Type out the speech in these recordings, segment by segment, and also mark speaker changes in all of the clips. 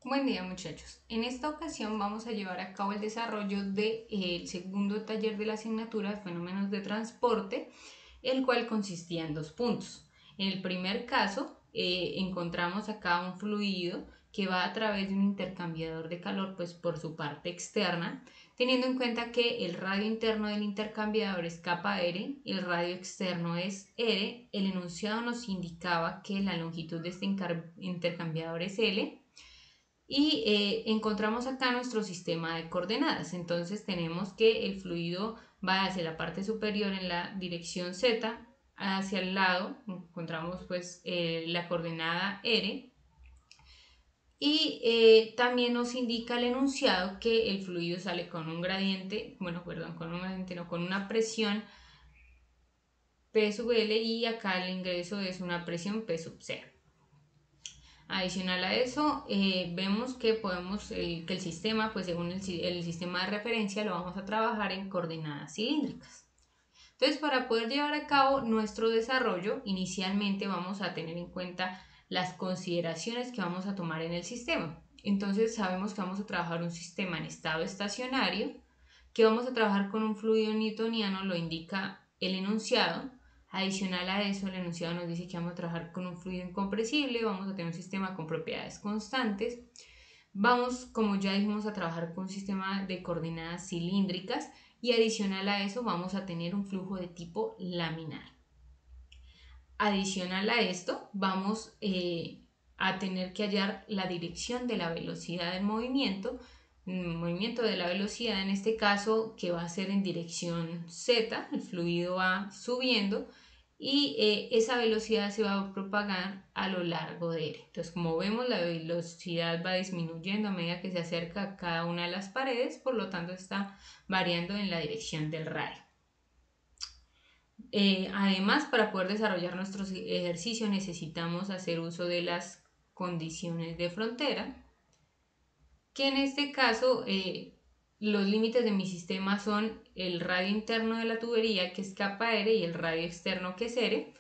Speaker 1: Buen día muchachos, en esta ocasión vamos a llevar a cabo el desarrollo del segundo taller de la asignatura Fenómenos de Transporte, el cual consistía en dos puntos. En el primer caso encontramos acá un fluido que va a través de un intercambiador de calor pues por su parte externa, teniendo en cuenta que el radio interno del intercambiador es capa R y el radio externo es R. El enunciado nos indicaba que la longitud de este intercambiador es L y encontramos acá nuestro sistema de coordenadas. Entonces tenemos que el fluido va hacia la parte superior en la dirección Z, hacia el lado encontramos pues la coordenada R y también nos indica el enunciado que el fluido sale con un gradiente, bueno, perdón, con un gradiente no, con una presión P sub L y acá el ingreso es una presión P sub 0. Adicional a eso, vemos que podemos, que el sistema, pues según el sistema de referencia, lo vamos a trabajar en coordenadas cilíndricas. Entonces, para poder llevar a cabo nuestro desarrollo, inicialmente vamos a tener en cuenta las consideraciones que vamos a tomar en el sistema. Entonces, sabemos que vamos a trabajar un sistema en estado estacionario, que vamos a trabajar con un fluido newtoniano, lo indica el enunciado. Adicional a eso, el enunciado nos dice que vamos a trabajar con un fluido incompresible, vamos a tener un sistema con propiedades constantes. Vamos, como ya dijimos, a trabajar con un sistema de coordenadas cilíndricas y adicional a eso vamos a tener un flujo de tipo laminar. Adicional a esto, vamos a tener que hallar la dirección de la velocidad del movimiento de la velocidad en este caso que va a ser en dirección Z, el fluido va subiendo y esa velocidad se va a propagar a lo largo de él. Entonces, como vemos, la velocidad va disminuyendo a medida que se acerca a cada una de las paredes, por lo tanto está variando en la dirección del radio. Además, para poder desarrollar nuestro ejercicio necesitamos hacer uso de las condiciones de frontera, que en este caso los límites de mi sistema son el radio interno de la tubería, que es capa R, y el radio externo, que es R,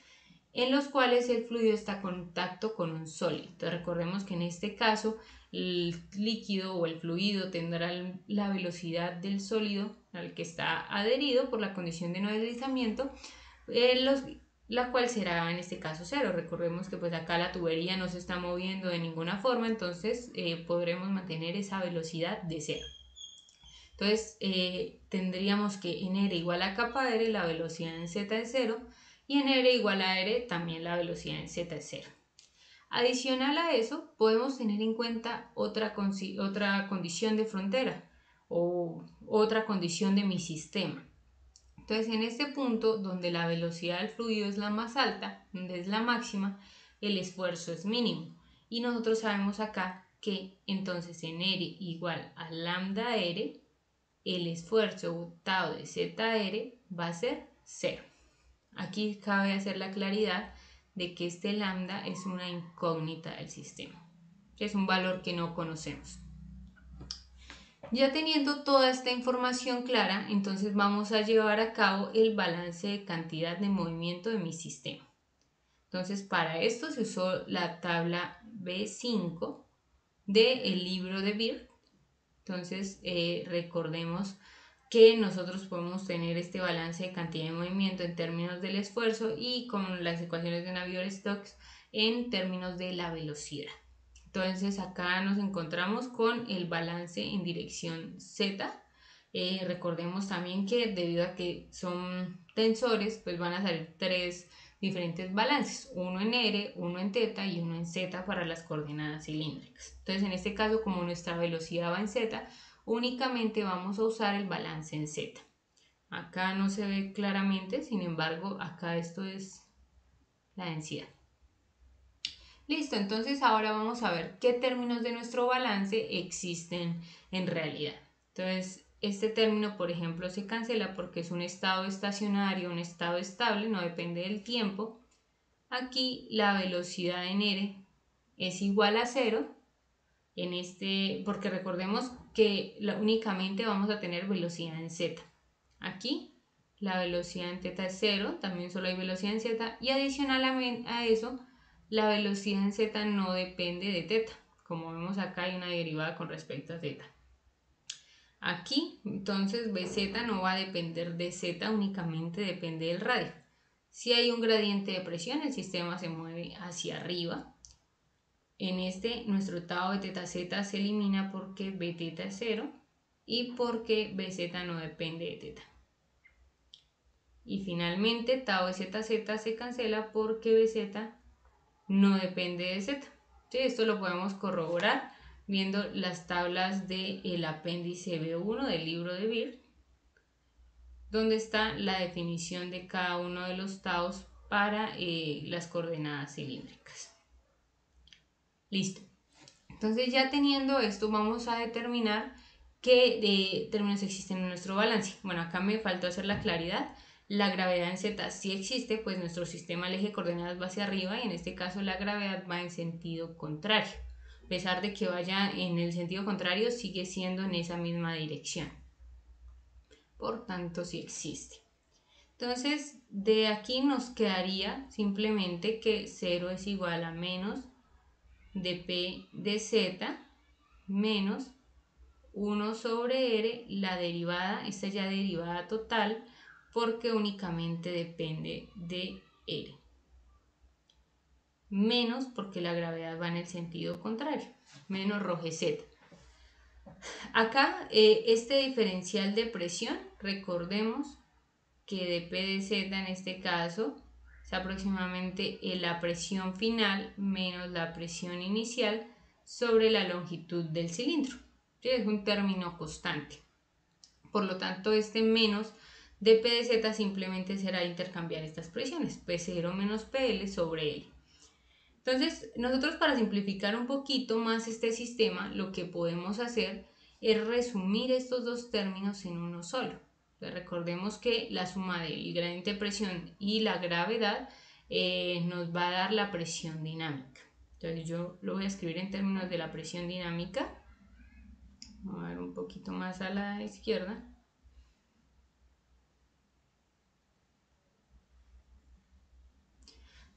Speaker 1: en los cuales el fluido está en contacto con un sólido. Entonces recordemos que en este caso el líquido o el fluido tendrá la velocidad del sólido al que está adherido por la condición de no deslizamiento, la cual será en este caso cero. Recordemos que pues acá la tubería no se está moviendo de ninguna forma, entonces podremos mantener esa velocidad de cero. Entonces tendríamos que en R igual a capa R la velocidad en Z es cero y en R igual a R también la velocidad en Z es cero. Adicional a eso podemos tener en cuenta otra condición de frontera o otra condición de mi sistema. Entonces, en este punto donde la velocidad del fluido es la más alta, donde es la máxima, el esfuerzo es mínimo. Y nosotros sabemos acá que entonces en R igual a lambda R, el esfuerzo botado de ZR va a ser cero. Aquí cabe hacer la claridad de que este lambda es una incógnita del sistema, que es un valor que no conocemos. Ya teniendo toda esta información clara, entonces vamos a llevar a cabo el balance de cantidad de movimiento de mi sistema. Entonces, para esto se usó la tabla B5 del libro de Bird. Entonces, recordemos que nosotros podemos tener este balance de cantidad de movimiento en términos del esfuerzo y con las ecuaciones de Navier-Stokes en términos de la velocidad. Entonces acá nos encontramos con el balance en dirección Z. Recordemos también que debido a que son tensores, pues van a salir tres diferentes balances, uno en R, uno en θ y uno en Z para las coordenadas cilíndricas. Entonces en este caso, como nuestra velocidad va en Z, únicamente vamos a usar el balance en Z. Acá no se ve claramente, sin embargo, acá esto es la densidad. Listo, entonces ahora vamos a ver qué términos de nuestro balance existen en realidad. Entonces, este término, por ejemplo, se cancela porque es un estado estacionario, un estado estable, no depende del tiempo. Aquí la velocidad en R es igual a cero, porque recordemos que únicamente vamos a tener velocidad en Z. Aquí la velocidad en θ es cero, también solo hay velocidad en Z y adicional a eso, la velocidad en Z no depende de θ. Como vemos acá hay una derivada con respecto a z. Aquí entonces bz no va a depender de z, únicamente depende del radio. Si hay un gradiente de presión, el sistema se mueve hacia arriba. En nuestro tau de teta z se elimina porque bθ es 0 y porque bz no depende de θ. Y finalmente tau de zz se cancela porque bz no depende de z. ¿Sí? Esto lo podemos corroborar viendo las tablas del apéndice B1 del libro de Beer, donde está la definición de cada uno de los taus para las coordenadas cilíndricas. Listo. Entonces, ya teniendo esto, vamos a determinar qué términos existen en nuestro balance. Bueno, acá me faltó hacer la claridad. La gravedad en z sí existe, pues nuestro sistema, el eje de coordenadas va hacia arriba y en este caso la gravedad va en sentido contrario. A pesar de que vaya en el sentido contrario, sigue siendo en esa misma dirección. Por tanto, sí existe. Entonces, de aquí nos quedaría simplemente que 0 es igual a menos dp de z menos 1 sobre r, la derivada, esta ya derivada total, porque únicamente depende de r. Menos porque la gravedad va en el sentido contrario, menos rho gz. Acá, este diferencial de presión, recordemos que dp de z en este caso es aproximadamente la presión final menos la presión inicial sobre la longitud del cilindro. ¿Sí? Es un término constante. Por lo tanto, este menos dp de z simplemente será intercambiar estas presiones, P0 menos PL sobre L. Entonces, nosotros para simplificar un poquito más este sistema, lo que podemos hacer es resumir estos dos términos en uno solo. Entonces, recordemos que la suma del gradiente de presión y la gravedad nos va a dar la presión dinámica. Entonces, yo lo voy a escribir en términos de la presión dinámica. Vamos a ver un poquito más a la izquierda.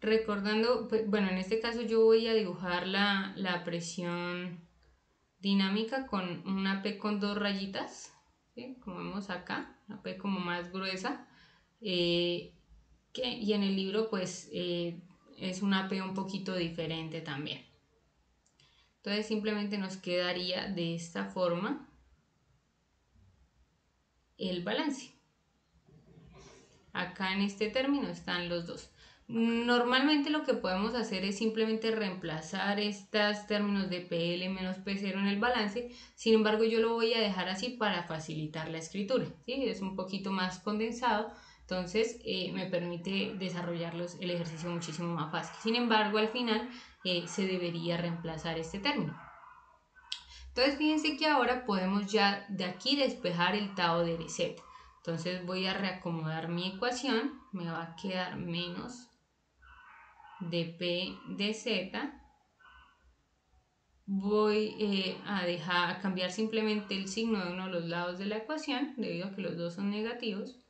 Speaker 1: Recordando, pues, bueno, en este caso yo voy a dibujar la presión dinámica con una P con dos rayitas, ¿sí? Como vemos acá, una P como más gruesa, y en el libro pues es una P un poquito diferente también. Entonces simplemente nos quedaría de esta forma el balance. Acá en este término están los dos. Normalmente lo que podemos hacer es simplemente reemplazar estos términos de PL menos P0 en el balance. Sin embargo, yo lo voy a dejar así para facilitar la escritura, ¿sí? Es un poquito más condensado, entonces me permite desarrollar el ejercicio muchísimo más fácil. Sin embargo, al final se debería reemplazar este término. Entonces, fíjense que ahora podemos ya de aquí despejar el tau de z. Entonces voy a reacomodar mi ecuación, me va a quedar menos dp de z. Voy a cambiar simplemente el signo de uno de los lados de la ecuación, debido a que los dos son negativos.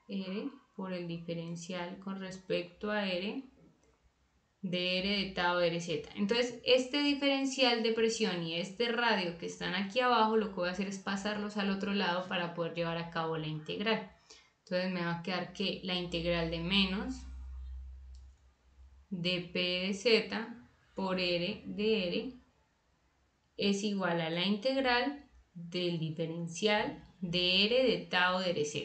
Speaker 1: R por el diferencial con respecto a R de R de tau de Rz. Entonces, este diferencial de presión y este radio que están aquí abajo, lo que voy a hacer es pasarlos al otro lado para poder llevar a cabo la integral. Entonces me va a quedar que la integral de menos dp de z por R de R es igual a la integral del diferencial de R de tau de Rz.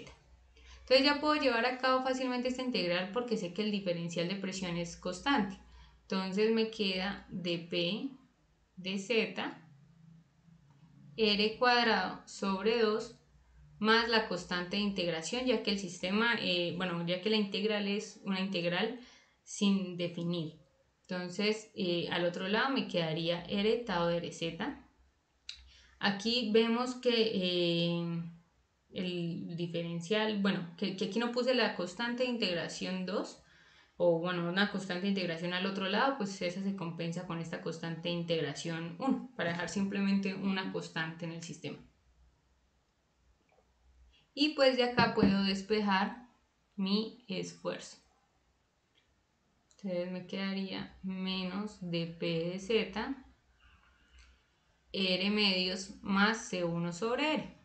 Speaker 1: Entonces ya puedo llevar a cabo fácilmente esta integral porque sé que el diferencial de presión es constante. Entonces me queda dp de z r cuadrado sobre 2 más la constante de integración, ya que el sistema, ya que la integral es una integral sin definir. Entonces al otro lado me quedaría r tau de Rz. Aquí vemos que el diferencial, que aquí no puse la constante de integración 2, o una constante de integración al otro lado, pues esa se compensa con esta constante de integración 1, para dejar simplemente una constante en el sistema. Y pues de acá puedo despejar mi esfuerzo. Entonces me quedaría menos dp de z R medios más C1 sobre R.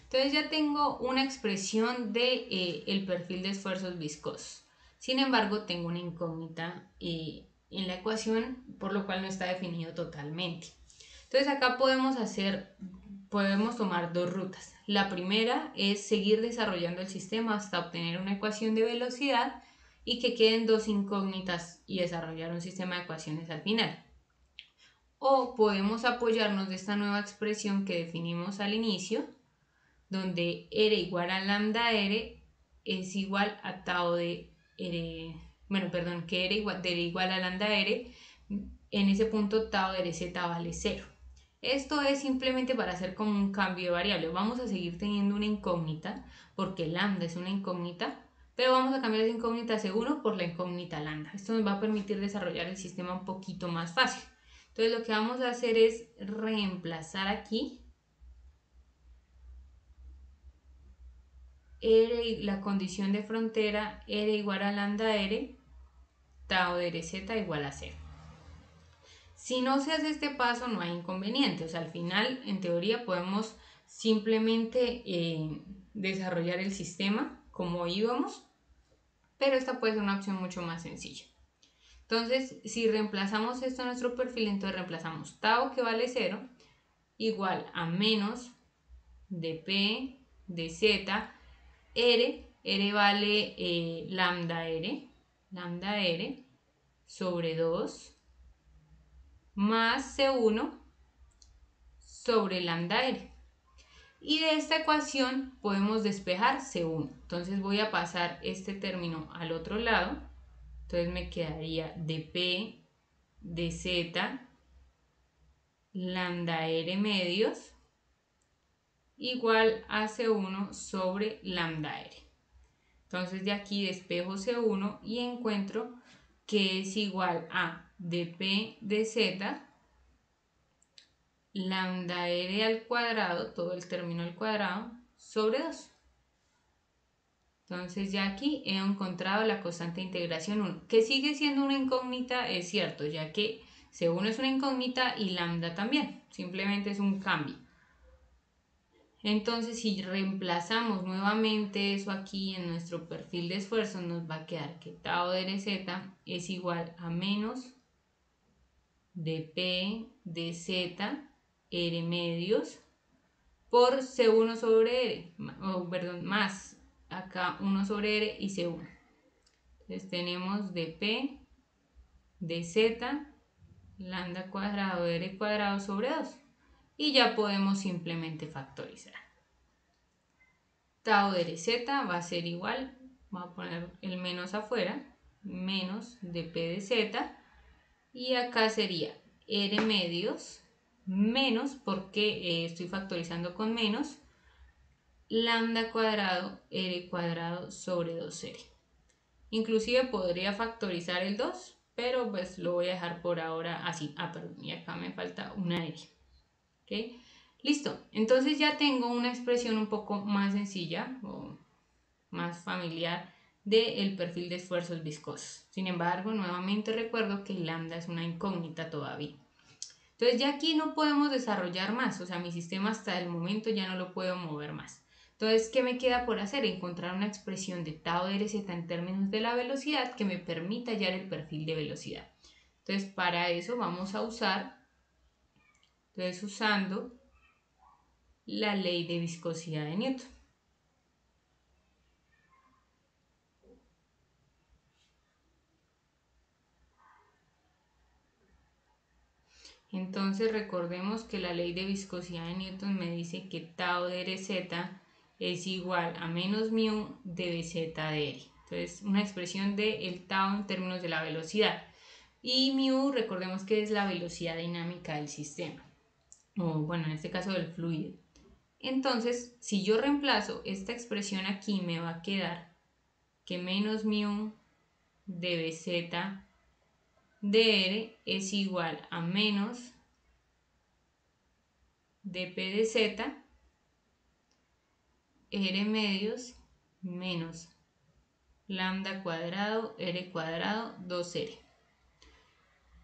Speaker 1: Entonces ya tengo una expresión de el perfil de esfuerzos viscosos. Sin embargo, tengo una incógnita en la ecuación, por lo cual no está definido totalmente. Entonces acá podemos tomar dos rutas. La primera es seguir desarrollando el sistema hasta obtener una ecuación de velocidad y que queden dos incógnitas y desarrollar un sistema de ecuaciones al final. O podemos apoyarnos de esta nueva expresión que definimos al inicio, donde R igual a lambda R es igual a tau de R, que R igual a lambda R, en ese punto tau de RZ vale 0. Esto es simplemente para hacer como un cambio de variable. Vamos a seguir teniendo una incógnita, porque lambda es una incógnita, pero vamos a cambiar esa incógnita C1 por la incógnita lambda. Esto nos va a permitir desarrollar el sistema un poquito más fácil. Entonces lo que vamos a hacer es reemplazar aquí R, la condición de frontera R igual a lambda R, tau de RZ igual a 0. Si no se hace este paso no hay inconveniente, o sea, al final en teoría podemos simplemente desarrollar el sistema como íbamos, pero esta puede ser una opción mucho más sencilla. Entonces, si reemplazamos esto en nuestro perfil, entonces reemplazamos tau que vale 0 igual a menos dp de z R vale lambda R sobre 2 más C1 sobre lambda R. Y de esta ecuación podemos despejar C1. Entonces voy a pasar este término al otro lado. Entonces me quedaría dP de Z lambda R medios igual a C1 sobre lambda R. Entonces de aquí despejo C1 y encuentro que es igual a dP de Z lambda R al cuadrado, todo el término al cuadrado, sobre 2. Entonces ya aquí he encontrado la constante de integración 1, que sigue siendo una incógnita, es cierto, ya que C1 es una incógnita y lambda también, simplemente es un cambio. Entonces, si reemplazamos nuevamente eso aquí en nuestro perfil de esfuerzo, nos va a quedar que tau de RZ es igual a menos dP de Z R medios por C1 sobre R, más acá 1 sobre R y C1. Entonces tenemos dP de Z lambda cuadrado R cuadrado sobre 2 y ya podemos simplemente factorizar. Tau de RZ va a ser igual, voy a poner el menos afuera, menos dP de Z, y acá sería R medios menos, porque estoy factorizando con menos, lambda cuadrado R cuadrado sobre 2R. Inclusive podría factorizar el 2, pero pues lo voy a dejar por ahora así. Perdón, y acá me falta una R. ¿Okay? Listo, entonces ya tengo una expresión un poco más sencilla o más familiar del perfil de esfuerzos viscosos. Sin embargo, nuevamente recuerdo que lambda es una incógnita todavía. Entonces ya aquí no podemos desarrollar más, o sea, mi sistema hasta el momento ya no lo puedo mover más. Entonces, ¿qué me queda por hacer? Encontrar una expresión de tau de RZ en términos de la velocidad que me permita hallar el perfil de velocidad. Entonces, para eso vamos a usar, usando la ley de viscosidad de Newton. Entonces recordemos que la ley de viscosidad de Newton me dice que tau de RZ es igual a menos mu de Bz de R. Entonces una expresión del tau en términos de la velocidad. Y mu recordemos que es la velocidad dinámica del sistema. O bueno, en este caso del fluido. Entonces si yo reemplazo esta expresión aquí me va a quedar que menos mu de Bz de R es igual a menos dP de Z R medios menos lambda cuadrado R cuadrado 2R.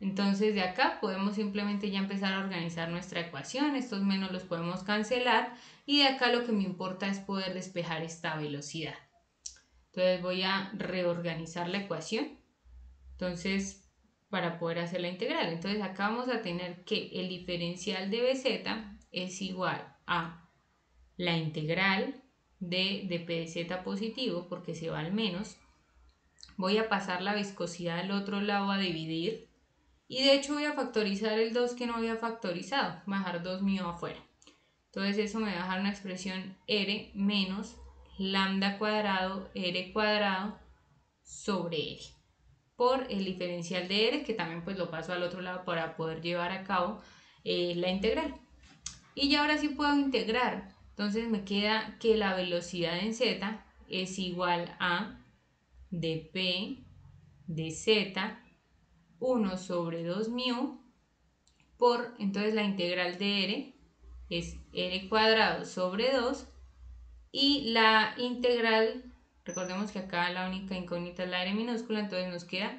Speaker 1: Entonces de acá podemos simplemente ya empezar a organizar nuestra ecuación, estos menos los podemos cancelar y de acá lo que me importa es poder despejar esta velocidad. Entonces voy a reorganizar la ecuación, entonces para poder hacer la integral. Entonces acá vamos a tener que el diferencial de BZ es igual a la integral de p de z positivo, porque se va al menos. Voy a pasar la viscosidad al otro lado a dividir. Y de hecho voy a factorizar el 2 que no había factorizado, bajar 2 mío afuera. Entonces eso me va a dejar una expresión r menos lambda cuadrado r cuadrado sobre r por el diferencial de r, que también pues lo paso al otro lado para poder llevar a cabo la integral. Y ya ahora sí puedo integrar. Entonces me queda que la velocidad en z es igual a dp de z 1 sobre 2 mu por, entonces la integral de r es r cuadrado sobre 2 y la integral, recordemos que acá la única incógnita es la r minúscula, entonces nos queda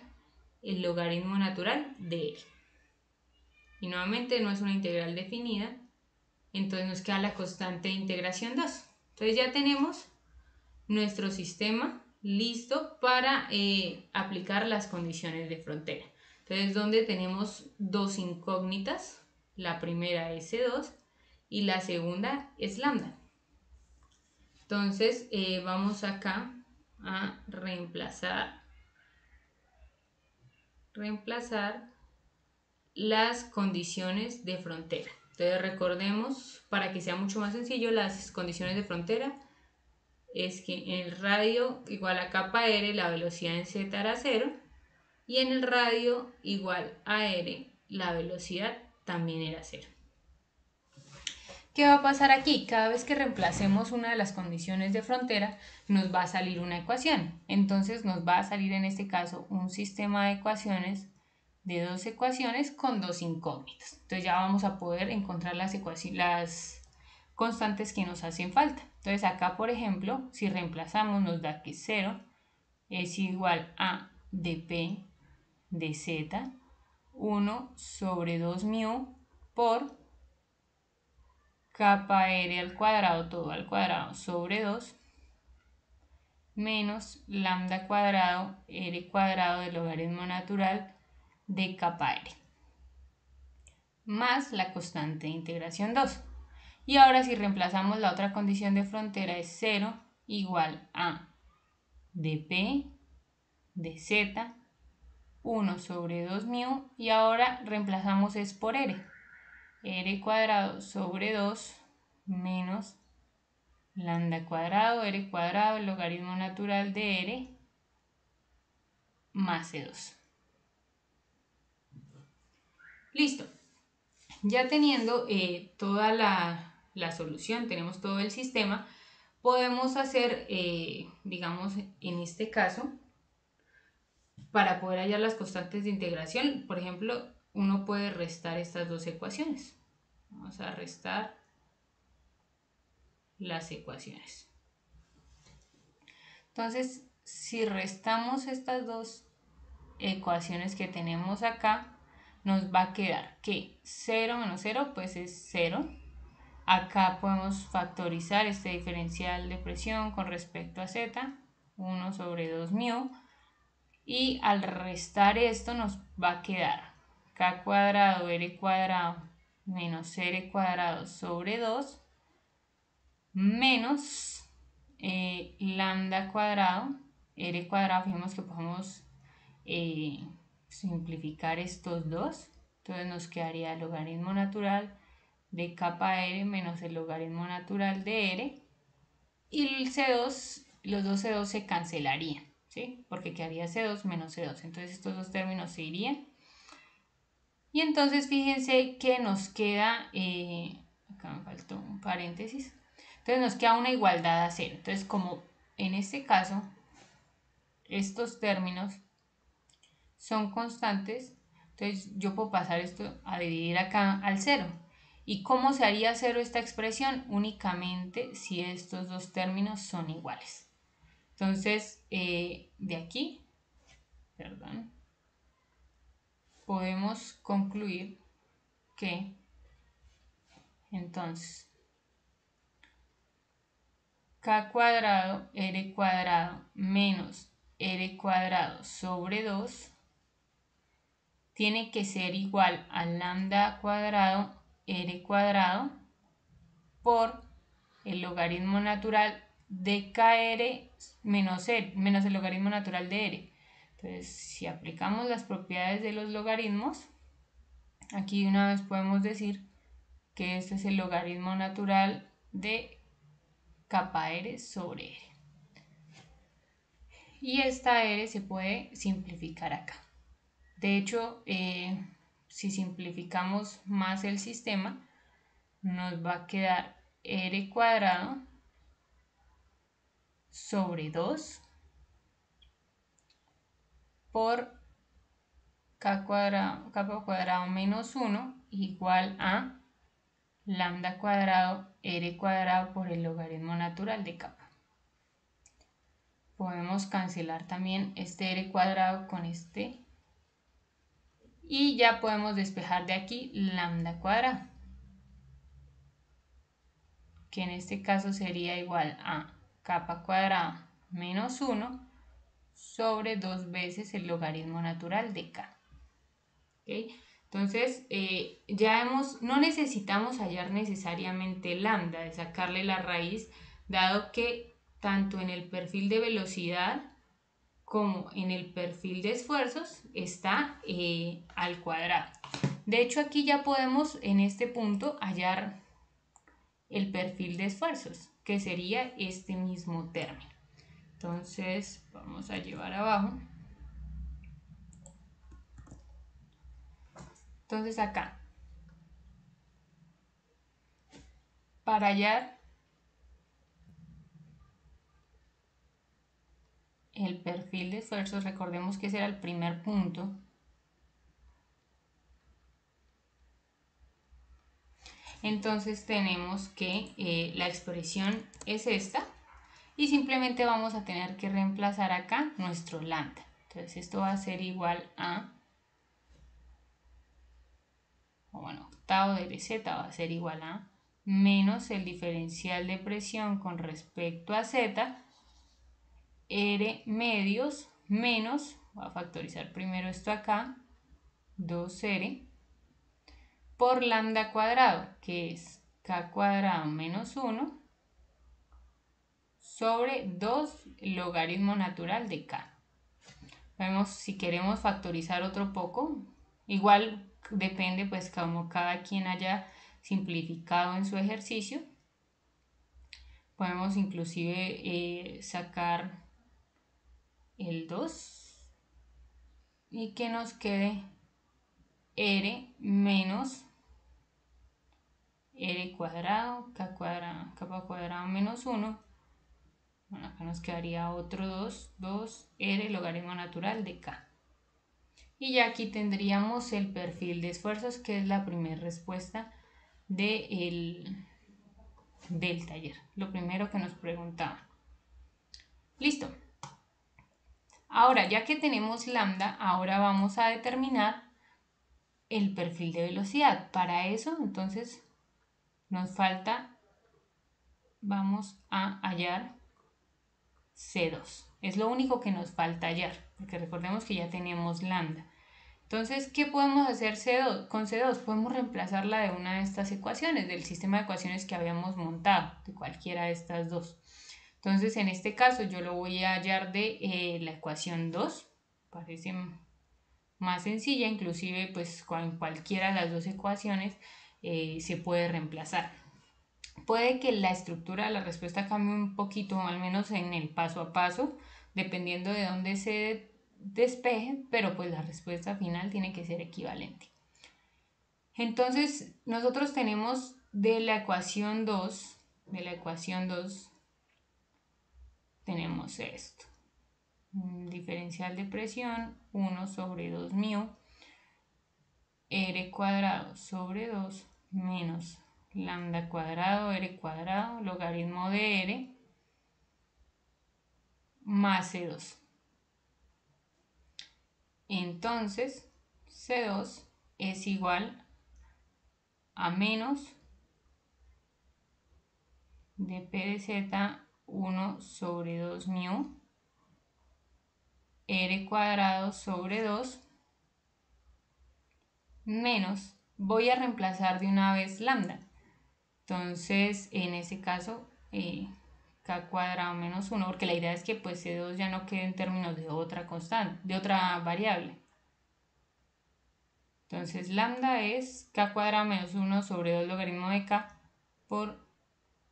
Speaker 1: el logaritmo natural de r. Y nuevamente no es una integral definida, entonces nos queda la constante de integración 2. Entonces ya tenemos nuestro sistema listo para aplicar las condiciones de frontera. Entonces, donde tenemos dos incógnitas, la primera es C2 y la segunda es lambda. Entonces, vamos acá a reemplazar las condiciones de frontera. Entonces, recordemos, para que sea mucho más sencillo, las condiciones de frontera es que en el radio igual a capa r la velocidad en z era 0 y en el radio igual a r la velocidad también era 0. ¿Qué va a pasar aquí? Cada vez que reemplacemos una de las condiciones de frontera nos va a salir una ecuación. Entonces nos va a salir en este caso un sistema de ecuaciones de dos ecuaciones con dos incógnitas. Entonces ya vamos a poder encontrar las constantes que nos hacen falta. Entonces acá, por ejemplo, si reemplazamos nos da que 0 es igual a dp de z 1 sobre 2 mu por capa r al cuadrado, todo al cuadrado, sobre 2 menos lambda cuadrado r cuadrado del logaritmo natural de capa r más la constante de integración 2. Y ahora si reemplazamos la otra condición de frontera es 0 igual a dp de z 1 sobre 2 mu y ahora reemplazamos es por r cuadrado sobre 2 menos lambda cuadrado r cuadrado el logaritmo natural de r más c2. Listo. Ya teniendo toda la solución, tenemos todo el sistema, podemos hacer, digamos, en este caso, para poder hallar las constantes de integración, por ejemplo, uno puede restar estas dos ecuaciones. Vamos a restar las ecuaciones. Entonces, si restamos estas dos ecuaciones que tenemos acá, nos va a quedar que 0 menos 0 pues es 0. Acá podemos factorizar este diferencial de presión con respecto a z, 1 sobre 2 mu. Y al restar esto nos va a quedar k cuadrado r cuadrado menos r cuadrado sobre 2 menos lambda cuadrado r cuadrado. Fijemos que podemos simplificar estos dos, entonces nos quedaría el logaritmo natural de capa r menos el logaritmo natural de r y el C2, los dos C2 se cancelarían, ¿sí? Porque quedaría C2 menos C2, entonces estos dos términos se irían y entonces fíjense que nos queda, acá me faltó un paréntesis, entonces nos queda una igualdad a 0, entonces como en este caso estos términos son constantes, entonces yo puedo pasar esto a dividir acá al 0. ¿Y cómo se haría 0 esta expresión? Únicamente si estos dos términos son iguales. Entonces, de aquí, perdón, podemos concluir que entonces k cuadrado r cuadrado menos r cuadrado sobre 2 tiene que ser igual a lambda cuadrado r cuadrado por el logaritmo natural de kr menos el logaritmo natural de r. Entonces, si aplicamos las propiedades de los logaritmos, aquí de una vez podemos decir que este es el logaritmo natural de kappa r sobre r. Y esta r se puede simplificar acá. De hecho, si simplificamos más el sistema, nos va a quedar r cuadrado sobre 2 por k cuadrado menos 1 igual a lambda cuadrado r cuadrado por el logaritmo natural de kappa. Podemos cancelar también este r cuadrado con este y ya podemos despejar de aquí lambda cuadrado, que en este caso sería igual a kappa cuadrado menos 1 sobre 2 veces el logaritmo natural de k. ¿Okay? Entonces, no necesitamos hallar necesariamente lambda, de sacarle la raíz, dado que tanto en el perfil de velocidad como en el perfil de esfuerzos está al cuadrado. De hecho, aquí ya podemos en este punto hallar el perfil de esfuerzos, que sería este mismo término. Entonces, vamos a llevar abajo. Entonces acá, para hallar el perfil de esfuerzos, recordemos que ese era el primer punto. Entonces tenemos que la expresión es esta y simplemente vamos a tener que reemplazar acá nuestro lambda. Entonces esto va a ser igual a, octavo de z va a ser igual a menos el diferencial de presión con respecto a z, r medios menos, voy a factorizar primero esto acá, 2r por lambda cuadrado, que es k cuadrado menos 1 sobre 2 logaritmo natural de k. Vemos si queremos factorizar otro poco, igual depende pues como cada quien haya simplificado en su ejercicio. Podemos inclusive sacar el 2 y que nos quede r menos r cuadrado, k cuadrado menos 1. Bueno, acá nos quedaría otro 2r logaritmo natural de k. Y ya aquí tendríamos el perfil de esfuerzos, que es la primera respuesta del taller. Lo primero que nos preguntaban. Listo. Ahora, ya que tenemos lambda, ahora vamos a determinar el perfil de velocidad. Para eso, entonces, nos falta, vamos a hallar C2. Es lo único que nos falta hallar, porque recordemos que ya tenemos lambda. Entonces, ¿qué podemos hacer con C2? Podemos reemplazarla de una de estas ecuaciones, del sistema de ecuaciones que habíamos montado, de cualquiera de estas dos. Entonces, en este caso, yo lo voy a hallar de la ecuación 2. Parece más sencilla, inclusive pues con cualquiera de las dos ecuaciones se puede reemplazar. Puede que la estructura de la respuesta cambie un poquito, al menos en el paso a paso, dependiendo de dónde se despeje, pero pues la respuesta final tiene que ser equivalente. Entonces, nosotros tenemos de la ecuación 2, tenemos esto. Diferencial de presión 1 sobre 2 μ r cuadrado sobre 2 menos lambda cuadrado r cuadrado logaritmo de r más C2. Entonces C2 es igual a menos dp de z 1 sobre 2 mu r cuadrado sobre 2 menos, voy a reemplazar de una vez lambda. Entonces, en ese caso, k cuadrado menos 1, porque la idea es que pues C2 ya no quede en términos de otra constante, de otra variable. Entonces, lambda es k cuadrado menos 1 sobre 2 logaritmo de k por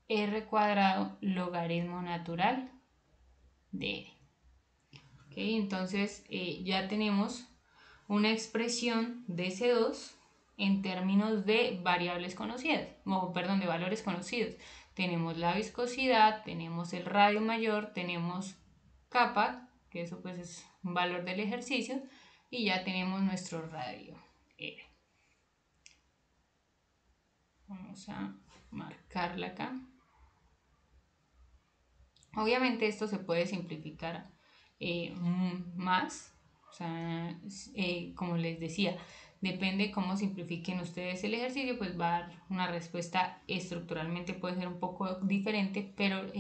Speaker 1: r cuadrado logaritmo natural de r. ¿Okay? Entonces, ya tenemos una expresión de C2 en términos de variables conocidas, o perdón, de valores conocidos. Tenemos la viscosidad, tenemos el radio mayor, tenemos kappa, que eso pues es un valor del ejercicio, y ya tenemos nuestro radio R. Vamos a marcarla acá. Obviamente esto se puede simplificar más, o sea, como les decía, depende cómo simplifiquen ustedes el ejercicio, pues va a dar una respuesta estructuralmente puede ser un poco diferente, pero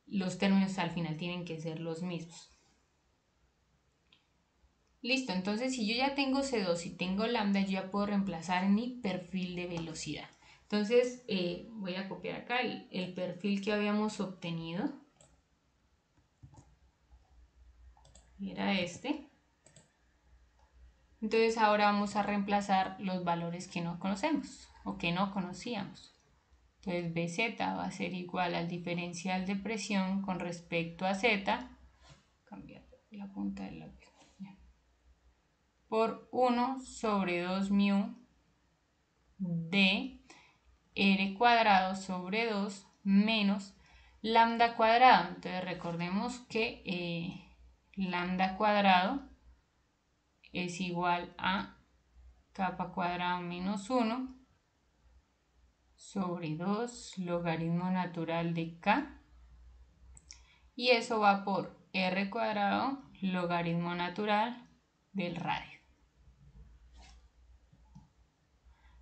Speaker 1: los términos al final tienen que ser los mismos. Listo, entonces si yo ya tengo C2 y tengo lambda, yo ya puedo reemplazar mi perfil de velocidad. Entonces voy a copiar acá el perfil que habíamos obtenido. Era este. Entonces ahora vamos a reemplazar los valores que no conocemos o que no conocíamos. Entonces BZ va a ser igual al diferencial de presión con respecto a Z, cambiar la punta del lápiz, por 1 sobre 2 mu de R cuadrado sobre 2 menos lambda cuadrado. Entonces recordemos que lambda cuadrado es igual a kappa cuadrado menos 1 sobre 2 logaritmo natural de k, y eso va por r cuadrado logaritmo natural del radio.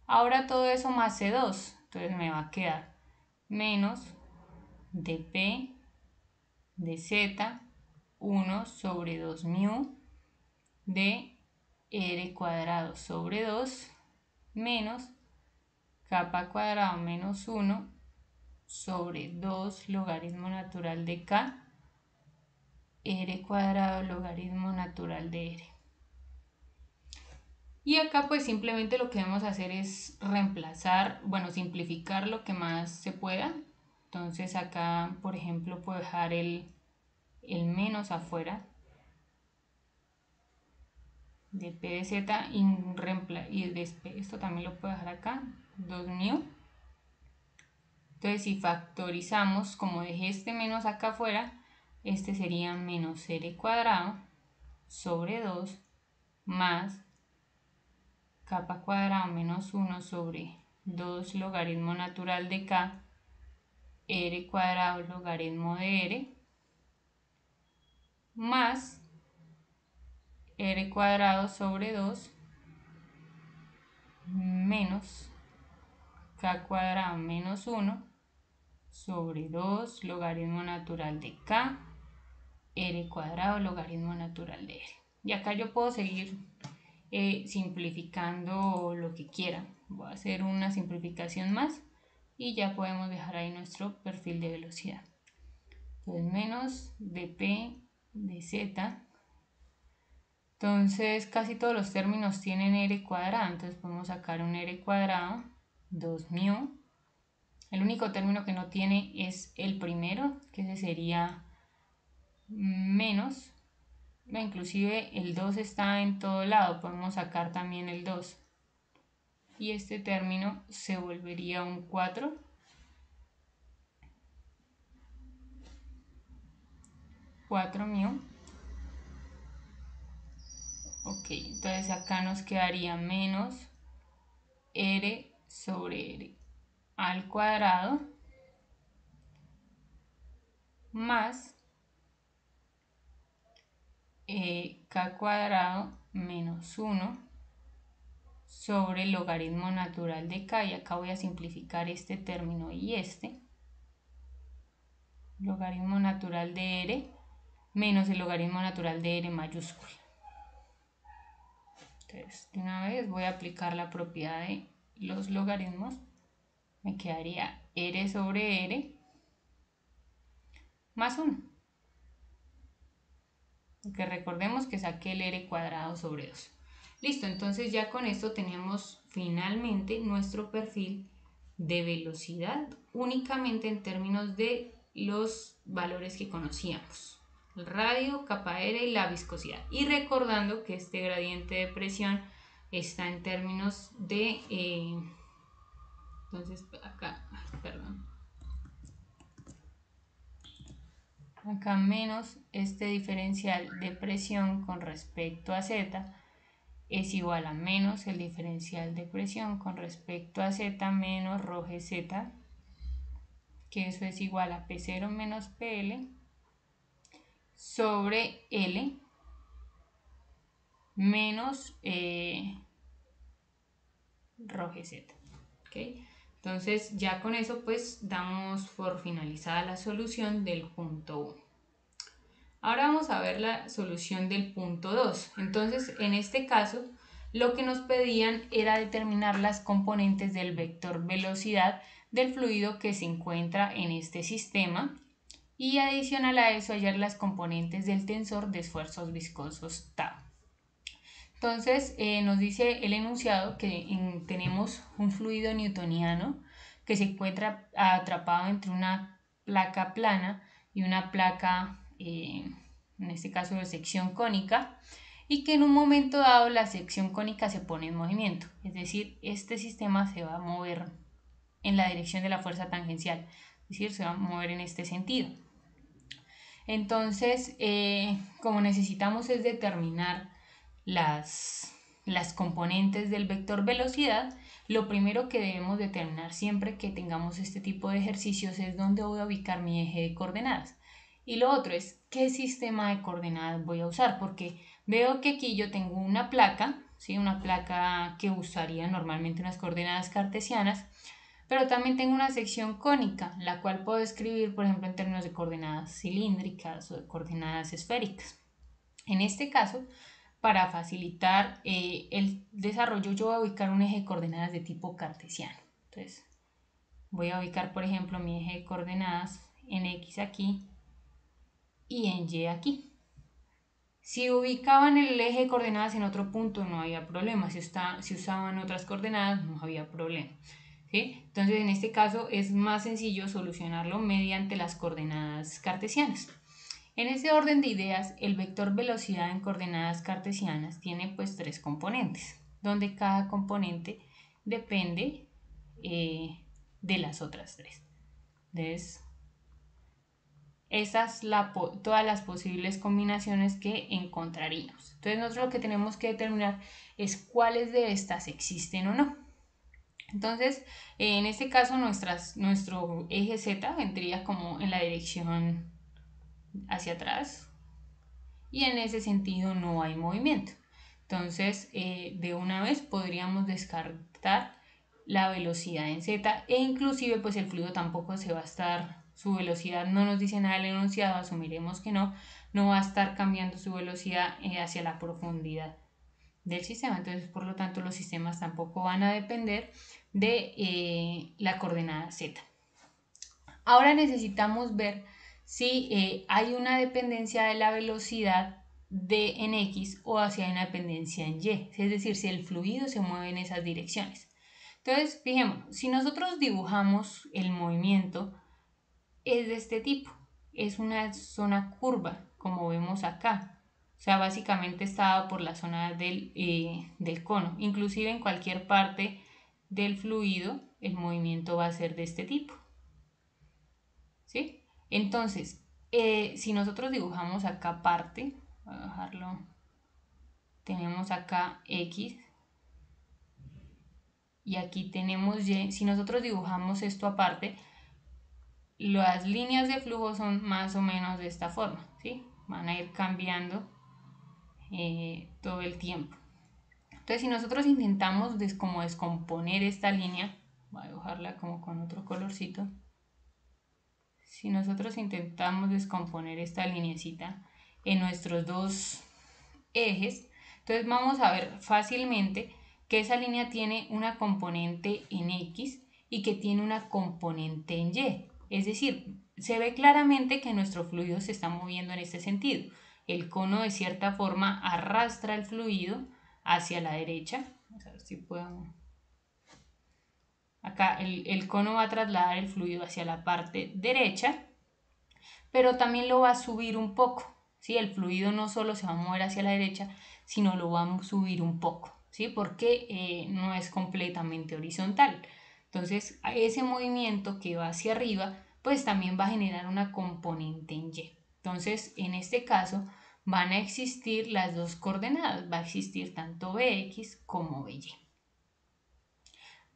Speaker 1: Ahora todo eso más C2, entonces me va a quedar menos dp de z 1 sobre 2 mu de r cuadrado sobre 2 menos kappa cuadrado menos 1 sobre 2 logaritmo natural de k, r cuadrado logaritmo natural de r. Y acá pues simplemente lo que vamos a hacer es reemplazar, bueno, simplificar lo que más se pueda. Entonces acá, por ejemplo, puedo dejar el menos afuera de p de z y esto también lo puedo dejar acá, 2 mu. Entonces si factorizamos, como dejé este menos acá afuera, este sería menos r cuadrado sobre 2 más kappa cuadrado menos 1 sobre 2 logaritmo natural de k, r cuadrado logaritmo de r, más r cuadrado sobre 2 menos k cuadrado menos 1 sobre 2 logaritmo natural de k, r cuadrado logaritmo natural de r. Y acá yo puedo seguir simplificando lo que quiera. Voy a hacer una simplificación más y ya podemos dejar ahí nuestro perfil de velocidad. Entonces menos dp de z. Entonces casi todos los términos tienen r cuadrado, entonces podemos sacar un r cuadrado 2 mu. El único término que no tiene es el primero, que ese sería menos. Inclusive el 2 está en todo lado, podemos sacar también el 2. Y este término se volvería un 4. 4 mu. Ok, entonces acá nos quedaría menos r sobre r al cuadrado más k cuadrado menos 1 sobre el logaritmo natural de k, y acá voy a simplificar este término y este, logaritmo natural de r menos el logaritmo natural de r mayúscula. Entonces, de una vez voy a aplicar la propiedad de los logaritmos. Me quedaría r sobre r más 1. Porque recordemos que saqué el r cuadrado sobre 2. Listo, entonces ya con esto tenemos finalmente nuestro perfil de velocidad únicamente en términos de los valores que conocíamos: el radio, capa aérea y la viscosidad. Y recordando que este gradiente de presión está en términos de... entonces acá, perdón. Acá menos este diferencial de presión con respecto a Z es igual a menos el diferencial de presión con respecto a Z menos rho Z, que eso es igual a P0 menos PL sobre L menos rho Z. ¿Okay? Entonces ya con eso pues damos por finalizada la solución del punto 1. Ahora vamos a ver la solución del punto 2. Entonces en este caso lo que nos pedían era determinar las componentes del vector velocidad del fluido que se encuentra en este sistema, y adicional a eso hallar las componentes del tensor de esfuerzos viscosos tau. Entonces nos dice el enunciado que tenemos un fluido newtoniano que se encuentra atrapado entre una placa plana y una placa, en este caso de sección cónica, y que en un momento dado la sección cónica se pone en movimiento, es decir, este sistema se va a mover en la dirección de la fuerza tangencial, es decir, se va a mover en este sentido. Entonces, como necesitamos es determinar las componentes del vector velocidad, lo primero que debemos determinar siempre que tengamos este tipo de ejercicios es dónde voy a ubicar mi eje de coordenadas. Y lo otro es qué sistema de coordenadas voy a usar, porque veo que aquí yo tengo una placa, ¿sí? Una placa que usaría normalmente unas coordenadas cartesianas, pero también tengo una sección cónica, la cual puedo escribir, por ejemplo, en términos de coordenadas cilíndricas o de coordenadas esféricas. En este caso, para facilitar el desarrollo, yo voy a ubicar un eje de coordenadas de tipo cartesiano. Entonces, voy a ubicar, por ejemplo, mi eje de coordenadas en X aquí y en Y aquí. Si ubicaban el eje de coordenadas en otro punto, no había problema. Si usaban otras coordenadas, no había problema. ¿Sí? Entonces, en este caso es más sencillo solucionarlo mediante las coordenadas cartesianas. En ese orden de ideas, el vector velocidad en coordenadas cartesianas tiene pues 3 componentes, donde cada componente depende de las otras 3. Entonces, esas todas las posibles combinaciones que encontraríamos. Entonces, nosotros lo que tenemos que determinar es cuáles de estas existen o no. Entonces, en este caso, nuestro eje Z vendría como en la dirección hacia atrás, y en ese sentido no hay movimiento. Entonces, de una vez podríamos descartar la velocidad en Z, e inclusive pues el fluido tampoco se va a estar, su velocidad no nos dice nada el enunciado, asumiremos que no va a estar cambiando su velocidad hacia la profundidad del sistema. Entonces, por lo tanto, los sistemas tampoco van a depender de la coordenada Z. Ahora necesitamos ver si hay una dependencia de la velocidad en X o si hay una dependencia en Y, es decir, si el fluido se mueve en esas direcciones. Entonces, fijemos, si nosotros dibujamos el movimiento, es de este tipo, es una zona curva, como vemos acá. O sea, básicamente está dado por la zona del cono. Inclusive en cualquier parte del fluido, el movimiento va a ser de este tipo. ¿Sí? Entonces, si nosotros dibujamos acá parte, voy a bajarlo, tenemos acá X y aquí tenemos Y. Si nosotros dibujamos esto aparte, las líneas de flujo son más o menos de esta forma, ¿sí? Van a ir cambiando todo el tiempo. Entonces, si nosotros intentamos como descomponer esta línea, voy a dibujarla como con otro colorcito. Si nosotros intentamos descomponer esta lineecita en nuestros dos ejes, entonces vamos a ver fácilmente que esa línea tiene una componente en X y que tiene una componente en Y. Es decir, se ve claramente que nuestro fluido se está moviendo en este sentido. El cono de cierta forma arrastra el fluido hacia la derecha. Vamos a ver si puedo. Acá el cono va a trasladar el fluido hacia la parte derecha, pero también lo va a subir un poco. ¿Sí? El fluido no solo se va a mover hacia la derecha, sino lo va a subir un poco, ¿sí? Porque no es completamente horizontal. Entonces, ese movimiento que va hacia arriba, pues también va a generar una componente en Y. Entonces, en este caso, van a existir las dos coordenadas, va a existir tanto Bx como By.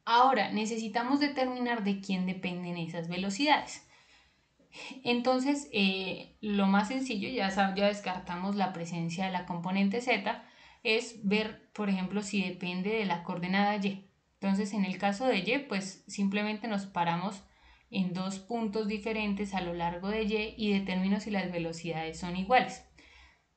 Speaker 1: Ahora, necesitamos determinar de quién dependen esas velocidades. Entonces, lo más sencillo, ya descartamos la presencia de la componente z, es ver, por ejemplo, si depende de la coordenada y. Entonces, en el caso de y, pues simplemente nos paramos en dos puntos diferentes a lo largo de y determino si las velocidades son iguales.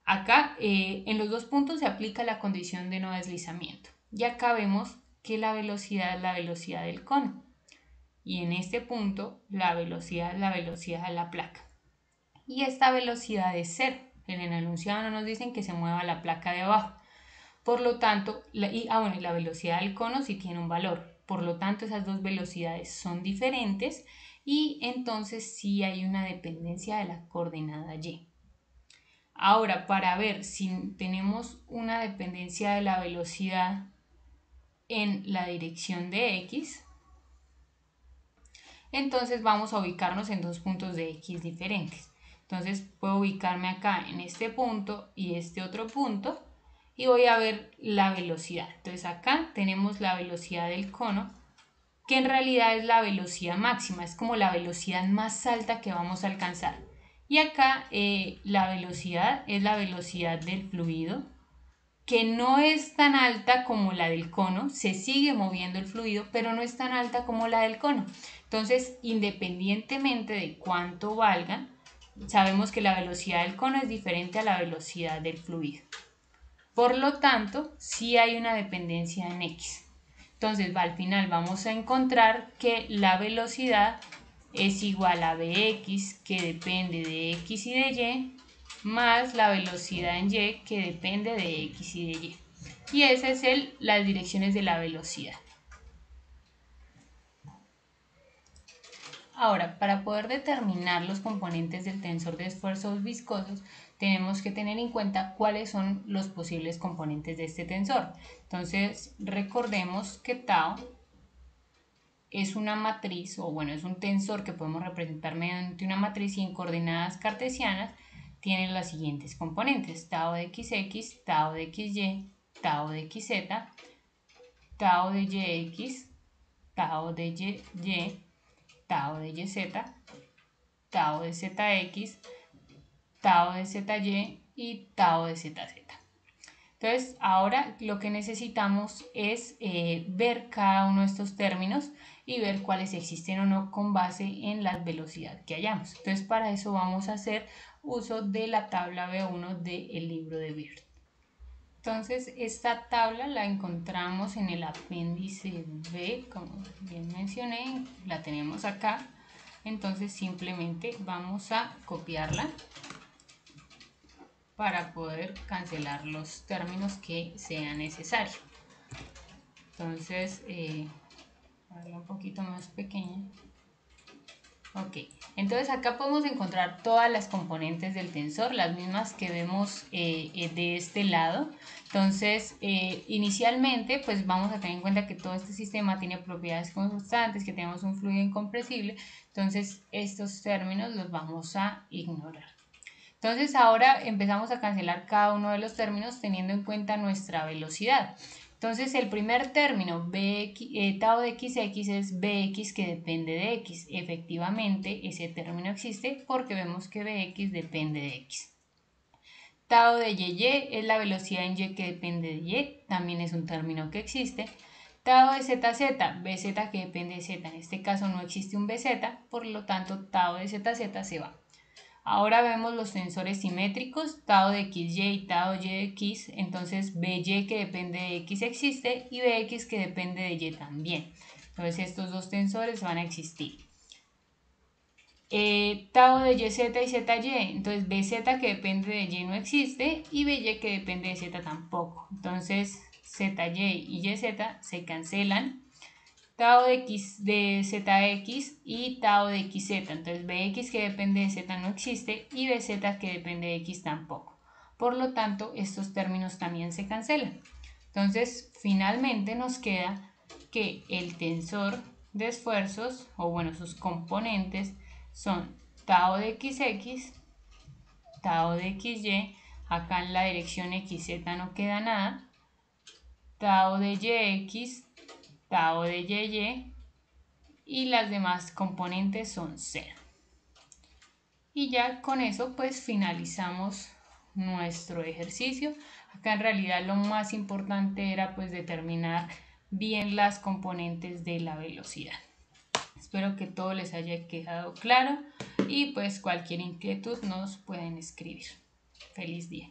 Speaker 1: Acá, en los dos puntos se aplica la condición de no deslizamiento. Y acá vemos que la velocidad es la velocidad del cono. Y en este punto la velocidad es la velocidad de la placa. Y esta velocidad es cero. En el enunciado no nos dicen que se mueva la placa de abajo. Por lo tanto, la velocidad del cono sí tiene un valor. Por lo tanto, esas dos velocidades son diferentes y entonces sí hay una dependencia de la coordenada y. Ahora, para ver si tenemos una dependencia de la velocidad en la dirección de x, entonces vamos a ubicarnos en dos puntos de x diferentes. Entonces puedo ubicarme acá en este punto y este otro punto y voy a ver la velocidad. Entonces acá tenemos la velocidad del cono, que en realidad es la velocidad máxima, es como la velocidad más alta que vamos a alcanzar. Y acá la velocidad es la velocidad del fluido, que no es tan alta como la del cono, se sigue moviendo el fluido, pero no es tan alta como la del cono. Entonces, independientemente de cuánto valgan, sabemos que la velocidad del cono es diferente a la velocidad del fluido. Por lo tanto, sí hay una dependencia en x. Entonces, al final vamos a encontrar que la velocidad es igual a Bx, que depende de x y de y, más la velocidad en y, que depende de x y de y. Y esas son las direcciones de la velocidad. Ahora, para poder determinar los componentes del tensor de esfuerzos viscosos, tenemos que tener en cuenta cuáles son los posibles componentes de este tensor. Entonces, recordemos que tau es una matriz, o bueno, es un tensor que podemos representar mediante una matriz y en coordenadas cartesianas tiene las siguientes componentes: tau de xx, tau de xy, tau de xz, tau de yx, tau de y, tau de yz, tau de zx, tau de zy y tau de zz. Entonces, ahora lo que necesitamos es ver cada uno de estos términos y ver cuáles existen o no con base en la velocidad que hayamos. Entonces, para eso vamos a hacer uso de la tabla B1 del libro de Beard. Entonces, esta tabla la encontramos en el apéndice B, como bien mencioné, la tenemos acá. Entonces, simplemente vamos a copiarla para poder cancelar los términos que sean necesarios. Entonces, hacerla un poquito más pequeña. Ok, entonces acá podemos encontrar todas las componentes del tensor, las mismas que vemos de este lado. Entonces, inicialmente, pues vamos a tener en cuenta que todo este sistema tiene propiedades constantes, que tenemos un fluido incompresible. Entonces, estos términos los vamos a ignorar. Entonces ahora empezamos a cancelar cada uno de los términos teniendo en cuenta nuestra velocidad. Entonces el primer término, tau de xx, es bx que depende de x. Efectivamente ese término existe porque vemos que bx depende de x. Tau de y es la velocidad en y que depende de y, también es un término que existe. Tau de zz, bz que depende de z, en este caso no existe un bz, por lo tanto tau de zz se va. Ahora vemos los tensores simétricos, tau de xy y tau de y de x, entonces by que depende de x existe y bx que depende de y también. Entonces estos dos tensores van a existir. Tau de yz y zy, entonces bz que depende de y no existe y by que depende de z tampoco. Entonces zy y yz se cancelan. Tau de zx y tau de xz, entonces bx que depende de z no existe y bz que depende de x tampoco. Por lo tanto, estos términos también se cancelan. Entonces, finalmente nos queda que el tensor de esfuerzos, o bueno, sus componentes, son tau de xx, tau de xy, acá en la dirección xz no queda nada, tau de yx, tau de y y las demás componentes son 0. Y ya con eso pues finalizamos nuestro ejercicio. Acá en realidad lo más importante era pues determinar bien las componentes de la velocidad. Espero que todo les haya quedado claro y pues cualquier inquietud nos pueden escribir. Feliz día.